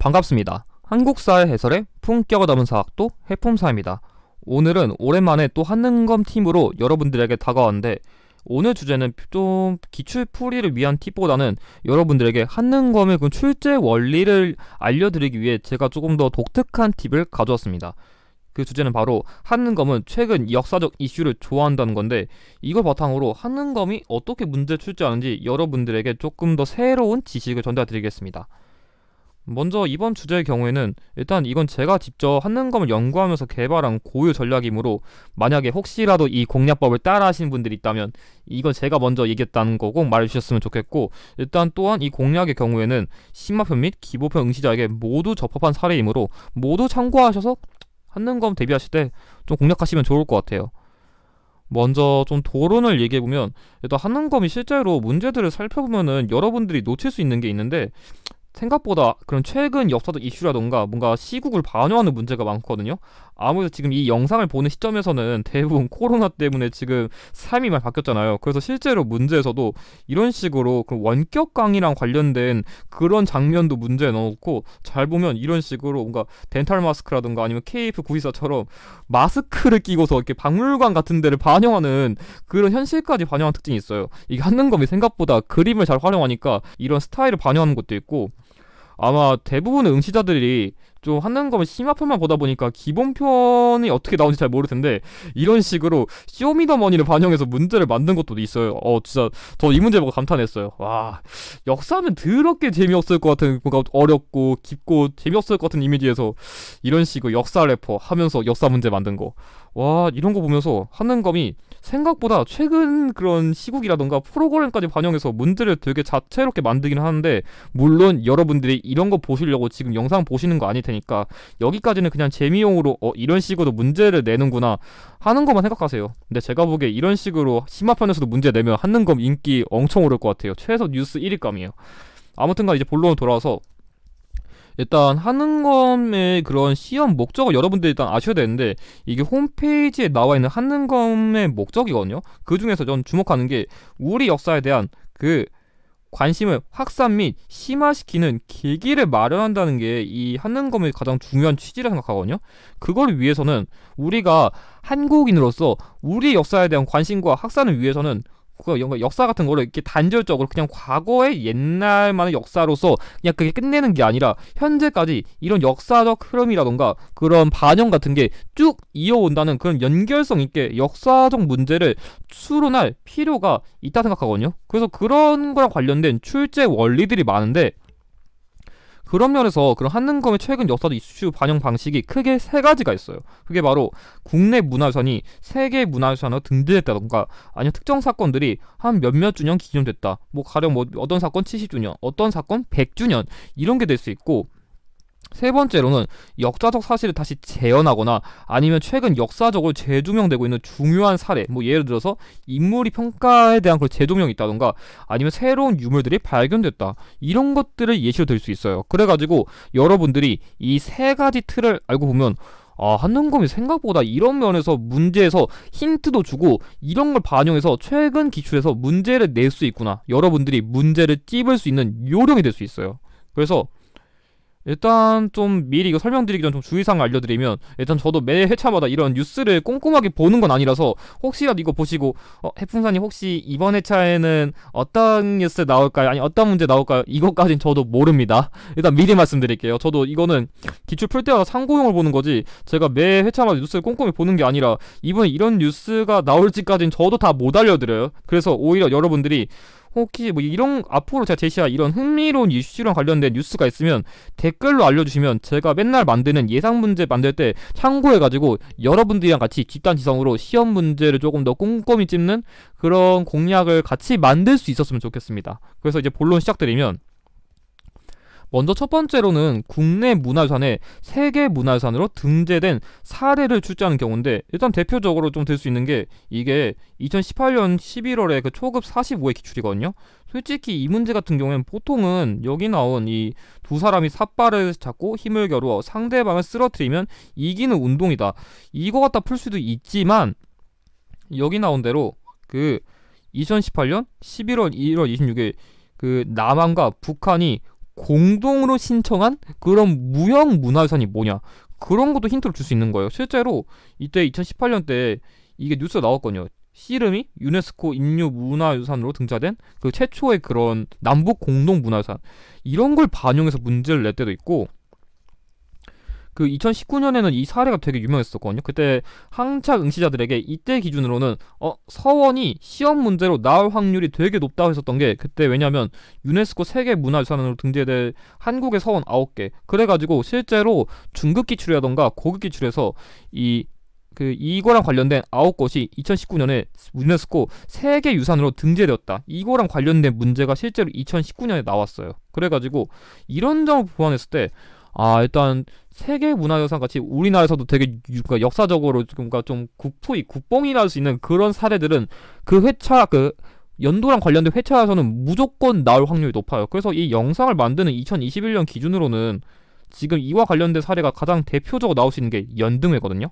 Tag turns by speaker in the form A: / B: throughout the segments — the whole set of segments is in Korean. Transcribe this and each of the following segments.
A: 반갑습니다. 한국사의 해설의 품격을 담은 사학도 해품사입니다. 오늘은 오랜만에 또 한능검 팀으로 여러분들에게 다가왔는데, 오늘 주제는 좀 기출풀이를 위한 팁보다는 여러분들에게 한능검의 그 출제 원리를 알려드리기 위해 제가 조금 더 독특한 팁을 가져왔습니다. 그 주제는 바로 한능검은 최근 역사적 이슈를 좋아한다는 건데, 이걸 바탕으로 한능검이 어떻게 문제 출제하는지 여러분들에게 조금 더 새로운 지식을 전달드리겠습니다. 먼저 이번 주제의 경우에는 일단 이건 제가 직접 한능검을 연구하면서 개발한 고유 전략이므로, 만약에 혹시라도 이 공략법을 따라 하시는 분들이 있다면 이건 제가 먼저 얘기했다는 거 꼭 말해주셨으면 좋겠고, 일단 또한 이 공략의 경우에는 심화편 및 기보편 응시자에게 모두 접합한 사례이므로 모두 참고하셔서 한능검 대비하실 때 좀 공략하시면 좋을 것 같아요. 먼저 좀 도론을 얘기해보면, 일단 한능검이 실제로 문제들을 살펴보면은 여러분들이 놓칠 수 있는 게 있는데, 생각보다 그런 최근 역사적 이슈라던가 뭔가 시국을 반영하는 문제가 많거든요. 아무래도 지금 이 영상을 보는 시점에서는 대부분 코로나 때문에 지금 삶이 많이 바뀌었잖아요. 그래서 실제로 문제에서도 이런 식으로 그 원격 강의랑 관련된 그런 장면도 문제에 넣어놓고, 잘 보면 이런 식으로 뭔가 덴탈 마스크라던가 아니면 KF924처럼 마스크를 끼고서 이렇게 박물관 같은 데를 반영하는 그런 현실까지 반영한 특징이 있어요. 이게 한능검이 생각보다 그림을 잘 활용하니까 이런 스타일을 반영하는 것도 있고, 아마 대부분의 응시자들이 좀 한능검을 심화편만 보다 보니까 기본편이 어떻게 나오는지 잘 모를 텐데, 이런 식으로 쇼미더머니를 반영해서 문제를 만든 것도 있어요. 진짜 저 이 문제 보고 감탄했어요. 와, 역사하면 더럽게 재미없을 것 같은, 뭔가 어렵고 깊고 재미없을 것 같은 이미지에서 이런 식으로 역사 래퍼 하면서 역사 문제 만든 거, 와, 이런 거 보면서 한능검이 생각보다 최근 그런 시국이라던가 프로그램까지 반영해서 문제를 되게 자체롭게 만들긴 하는데, 물론 여러분들이 이런 거 보시려고 지금 영상 보시는 거 아닐 테니까 여기까지는 그냥 재미용으로 이런 식으로 문제를 내는구나 하는 것만 생각하세요. 근데 제가 보기에 이런 식으로 심화편에서도 문제 내면 한능검 인기 엄청 오를 것 같아요. 최소 뉴스 1위감이에요. 아무튼간 이제 본론으로 돌아와서, 일단 한능검의 그런 시험 목적을 여러분들이 일단 아셔야 되는데, 이게 홈페이지에 나와 있는 한능검의 목적이거든요. 그 중에서 전 주목하는 게 우리 역사에 대한 그 관심을 확산 및 심화시키는 계기를 마련한다는 게 이 한능검의 가장 중요한 취지라 생각하거든요. 그걸 위해서는 우리가 한국인으로서 우리 역사에 대한 관심과 확산을 위해서는 그 역사 같은 거를 이렇게 단절적으로 그냥 과거의 옛날만의 역사로서 그냥 그게 끝내는 게 아니라 현재까지 이런 역사적 흐름이라던가 그런 반영 같은 게 쭉 이어온다는 그런 연결성 있게 역사적 문제를 추론할 필요가 있다 생각하거든요. 그래서 그런 거랑 관련된 출제 원리들이 많은데, 그런 면에서 그런 한능검의 최근 역사적 이슈 반영 방식이 크게 세 가지가 있어요. 그게 바로 국내 문화유산이 세계 문화유산으로 등재됐다던가, 아니면 특정 사건들이 한 몇몇 주년 기념됐다. 뭐 가령 뭐 어떤 사건 70주년, 어떤 사건 100주년, 이런 게 될 수 있고, 세 번째로는 역사적 사실을 다시 재현하거나 아니면 최근 역사적으로 재조명되고 있는 중요한 사례, 뭐 예를 들어서 인물이 평가에 대한 그런 재조명이 있다던가 아니면 새로운 유물들이 발견됐다, 이런 것들을 예시로 들 수 있어요. 그래가지고 여러분들이 이 세 가지 틀을 알고 보면, 한능검이 생각보다 이런 면에서 문제에서 힌트도 주고 이런 걸 반영해서 최근 기출에서 문제를 낼 수 있구나, 여러분들이 문제를 찝을 수 있는 요령이 될 수 있어요. 그래서 일단 좀 미리 이거 설명드리기 전 좀 주의사항을 알려드리면, 일단 저도 매 회차마다 이런 뉴스를 꼼꼼하게 보는 건 아니라서 혹시라도 이거 보시고 해풍사님 혹시 이번 회차에는 어떤 뉴스 나올까요? 아니 어떤 문제 나올까요? 이것까진 저도 모릅니다. 일단 미리 말씀드릴게요. 저도 이거는 기출 풀 때마다 참고용을 보는 거지, 제가 매 회차마다 뉴스를 꼼꼼히 보는 게 아니라 이번에 이런 뉴스가 나올지까진 저도 다 못 알려드려요. 그래서 오히려 여러분들이 혹시 뭐 이런 앞으로 제가 제시할 이런 흥미로운 이슈랑 관련된 뉴스가 있으면 댓글로 알려주시면 제가 맨날 만드는 예상 문제 만들 때 참고해가지고 여러분들이랑 같이 집단지성으로 시험 문제를 조금 더 꼼꼼히 찝는 그런 공략을 같이 만들 수 있었으면 좋겠습니다. 그래서 이제 본론 시작드리면, 먼저 첫 번째로는 국내 문화유산에 세계 문화유산으로 등재된 사례를 출제하는 경우인데, 일단 대표적으로 좀 들 수 있는 게 이게 2018년 11월에 그 초급 45회 기출이거든요. 솔직히 이 문제 같은 경우에는 보통은 여기 나온 이 두 사람이 삿발을 잡고 힘을 겨루어 상대방을 쓰러뜨리면 이기는 운동이다, 이거 갖다 풀 수도 있지만, 여기 나온 대로 그 2018년 11월 1월 26일 그 남한과 북한이 공동으로 신청한 그런 무형 문화유산이 뭐냐, 그런 것도 힌트를 줄 수 있는 거예요. 실제로 이때 2018년 때 이게 뉴스가 나왔거든요. 씨름이 유네스코 인류 문화유산으로 등재된 그 최초의 그런 남북 공동 문화유산, 이런 걸 반영해서 문제를 낼 때도 있고, 그 2019년에는 이 사례가 되게 유명했었거든요. 그때 항차 응시자들에게 이때 기준으로는 서원이 시험 문제로 나올 확률이 되게 높다고 했었던 게, 그때 왜냐면 유네스코 세계 문화유산으로 등재될 한국의 서원 9개, 그래가지고 실제로 중급 기출이라던가 고급 기출에서 이거랑 관련된 9곳이 2019년에 유네스코 세계 유산으로 등재되었다, 이거랑 관련된 문제가 실제로 2019년에 나왔어요. 그래가지고 이런 점을 보완했을 때 일단 세계 문화유산 같이 우리나라에서도 되게 그러니까 역사적으로 그러니까 좀 국뽕이라 할 수 있는 그런 사례들은 그 회차 그 연도랑 관련된 회차에서는 무조건 나올 확률이 높아요. 그래서 이 영상을 만드는 2021년 기준으로는 지금 이와 관련된 사례가 가장 대표적으로 나올 수 있는 게 연등회거든요.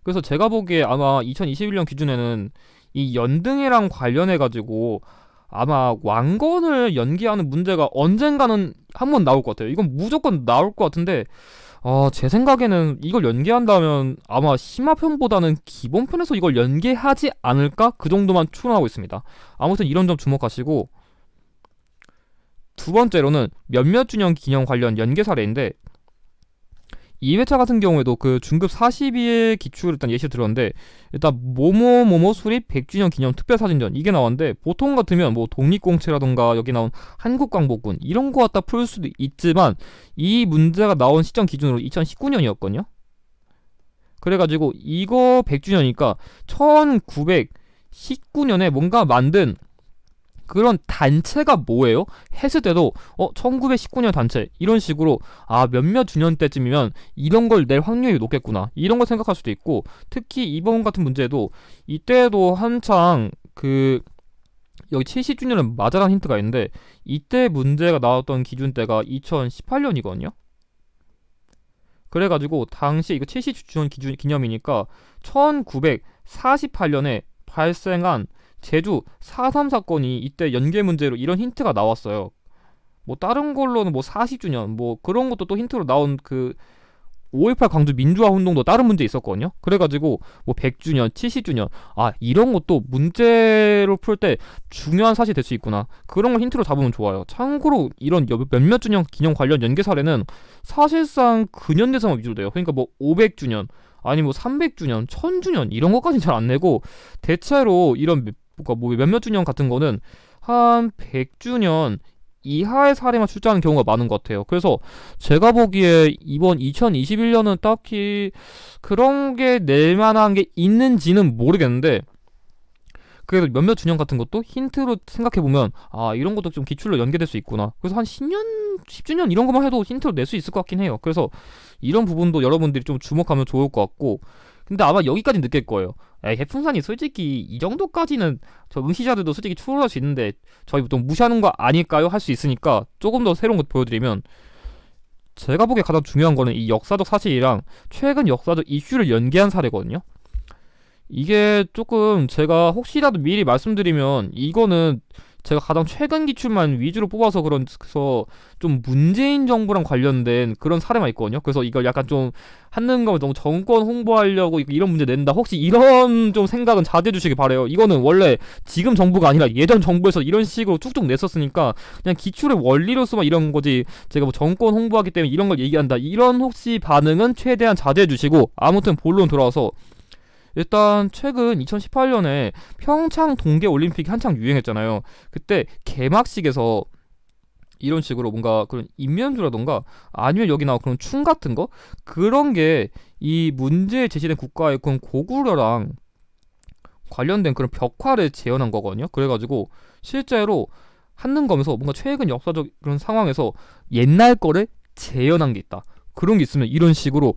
A: 그래서 제가 보기에 아마 2021년 기준에는 이 연등회랑 관련해가지고 아마 왕건을 연기하는 문제가 언젠가는 한번 나올 것 같아요. 이건 무조건 나올 것 같은데, 제 생각에는 이걸 연기한다면 아마 심화편보다는 기본편에서 이걸 연기하지 않을까? 그 정도만 추론하고 있습니다. 아무튼 이런 점 주목하시고, 두 번째로는 몇몇 주년 기념 관련 연계 사례인데, 2회차 같은 경우에도 그 중급 42회 기출을 일단 예시 들었는데, 일단 모모 수립 100주년 기념 특별사진전 이게 나왔는데, 보통 같으면 뭐 독립공채라던가 여기 나온 한국광복군 이런 거 갖다 풀 수도 있지만, 이 문제가 나온 시점 기준으로 2019년이었거든요. 그래가지고 이거 100주년이니까 1919년에 뭔가 만든 그런 단체가 뭐예요? 했을 때도 1919년 단체 이런 식으로 몇몇 주년 때쯤이면 이런 걸 낼 확률이 높겠구나, 이런 걸 생각할 수도 있고, 특히 이번 같은 문제도 이때도 한창 여기 70주년은 맞아라는 힌트가 있는데, 이때 문제가 나왔던 기준대가 2018년이거든요. 그래가지고 당시 이거 70주년 기념이니까 1948년에 발생한 제주 4.3 사건이 이때 연계 문제로 이런 힌트가 나왔어요. 뭐 다른 걸로는 뭐 40주년 뭐 그런 것도 또 힌트로 나온 그 5.18 광주 민주화 운동도 다른 문제 있었거든요. 그래가지고 뭐 100주년, 70주년 이런 것도 문제로 풀 때 중요한 사실이 될 수 있구나, 그런 걸 힌트로 잡으면 좋아요. 참고로 이런 몇몇 주년 기념 관련 연계 사례는 사실상 근현대사만 위주로 돼요. 그러니까 뭐 500주년 아니 뭐 300주년, 1000주년 이런 것까지는 잘 안 내고, 대체로 이런 뭐 몇몇 주년 같은 거는 한 100주년 이하의 사례만 출제하는 경우가 많은 것 같아요. 그래서 제가 보기에 이번 2021년은 딱히 그런 게 낼만한 게 있는지는 모르겠는데, 그래도 몇몇 주년 같은 것도 힌트로 생각해보면 이런 것도 좀 기출로 연계될 수 있구나, 그래서 한 10년, 10주년 이런 것만 해도 힌트로 낼 수 있을 것 같긴 해요. 그래서 이런 부분도 여러분들이 좀 주목하면 좋을 것 같고, 근데 아마 여기까지 느낄 거예요. 해풍산이 솔직히 이 정도까지는 저 응시자들도 솔직히 추론할 수 있는데 저희 보통 무시하는 거 아닐까요? 할 수 있으니까 조금 더 새로운 거 보여드리면, 제가 보기에 가장 중요한 거는 이 역사적 사실이랑 최근 역사적 이슈를 연계한 사례거든요. 이게 조금 제가 혹시라도 미리 말씀드리면, 이거는 제가 가장 최근 기출만 위주로 뽑아서 그래서 좀 문재인 정부랑 관련된 그런 사례만 있거든요. 그래서 이걸 약간 좀 하는 거 너무 정권 홍보하려고 이런 문제 낸다, 혹시 이런 좀 생각은 자제해 주시기 바래요. 이거는 원래 지금 정부가 아니라 예전 정부에서 이런 식으로 쭉쭉 냈었으니까 그냥 기출의 원리로서만 이런 거지, 제가 뭐 정권 홍보하기 때문에 이런 걸 얘기한다, 이런 혹시 반응은 최대한 자제해 주시고, 아무튼 본론 돌아와서, 일단 최근 2018년에 평창 동계올림픽이 한창 유행했잖아요. 그때 개막식에서 이런 식으로 뭔가 그런 인면주라던가 아니면 여기 나온 그런 춤 같은 거, 그런 게 이 문제에 제시된 국가의 그런 고구려랑 관련된 그런 벽화를 재현한 거거든요. 그래가지고 실제로 한능검에서 뭔가 최근 역사적 그런 상황에서 옛날 거를 재현한 게 있다, 그런 게 있으면 이런 식으로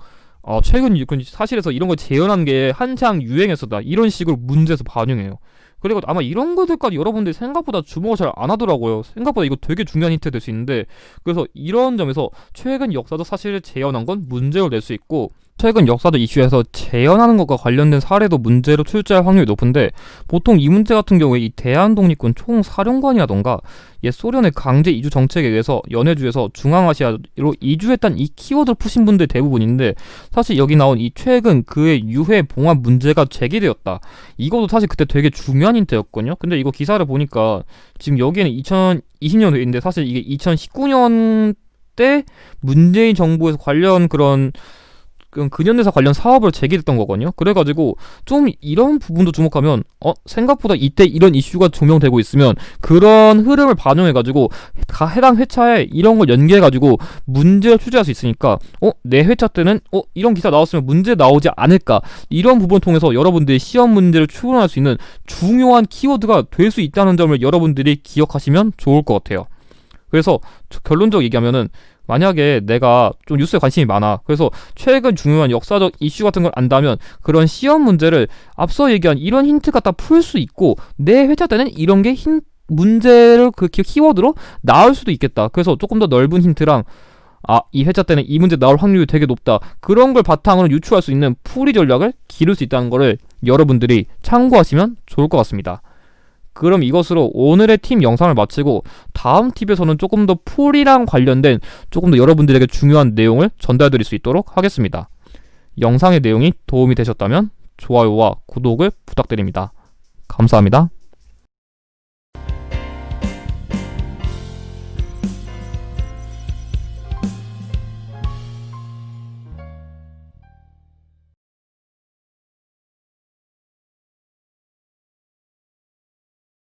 A: 최근 사실에서 이런 걸 재현한 게 한창 유행했었다, 이런 식으로 문제에서 반영해요. 그리고 아마 이런 것들까지 여러분들이 생각보다 주목을 잘 안 하더라고요. 생각보다 이거 되게 중요한 힌트 될 수 있는데, 그래서 이런 점에서 최근 역사적 사실을 재현한 건 문제로 낼 수 있고, 최근 역사적 이슈에서 재현하는 것과 관련된 사례도 문제로 출제할 확률이 높은데, 보통 이 문제 같은 경우에 이 대한독립군 총사령관이라던가 옛 소련의 강제 이주 정책에 의해서 연해주에서 중앙아시아로 이주했다는 이 키워드를 푸신 분들 대부분인데, 사실 여기 나온 이 최근 그의 유해 봉합 문제가 제기되었다, 이것도 사실 그때 되게 중요한 힌트였거든요. 근데 이거 기사를 보니까 지금 여기에는 2020년도인데 사실 이게 2019년 때 문재인 정부에서 관련 그런 근현대사 관련 사업을 제기했던 거거든요. 그래가지고 좀 이런 부분도 주목하면 생각보다 이때 이런 이슈가 조명되고 있으면 그런 흐름을 반영해가지고 해당 회차에 이런 걸 연계해가지고 문제를 출제할 수 있으니까 내 회차 때는 이런 기사 나왔으면 문제 나오지 않을까, 이런 부분을 통해서 여러분들이 시험 문제를 추론할 수 있는 중요한 키워드가 될 수 있다는 점을 여러분들이 기억하시면 좋을 것 같아요. 그래서 결론적으로 얘기하면은, 만약에 내가 좀 뉴스에 관심이 많아, 그래서 최근 중요한 역사적 이슈 같은 걸 안다면 그런 시험 문제를 앞서 얘기한 이런 힌트 갖다 풀 수 있고, 내 회차 때는 이런 게 문제를 그 키워드로 나올 수도 있겠다. 그래서 조금 더 넓은 힌트랑 이 회차 때는 이 문제 나올 확률이 되게 높다, 그런 걸 바탕으로 유추할 수 있는 풀이 전략을 기를 수 있다는 거를 여러분들이 참고하시면 좋을 것 같습니다. 그럼 이것으로 오늘의 팀 영상을 마치고, 다음 팁에서는 조금 더 풀이랑 관련된 조금 더 여러분들에게 중요한 내용을 전달드릴 수 있도록 하겠습니다. 영상의 내용이 도움이 되셨다면 좋아요와 구독을 부탁드립니다. 감사합니다.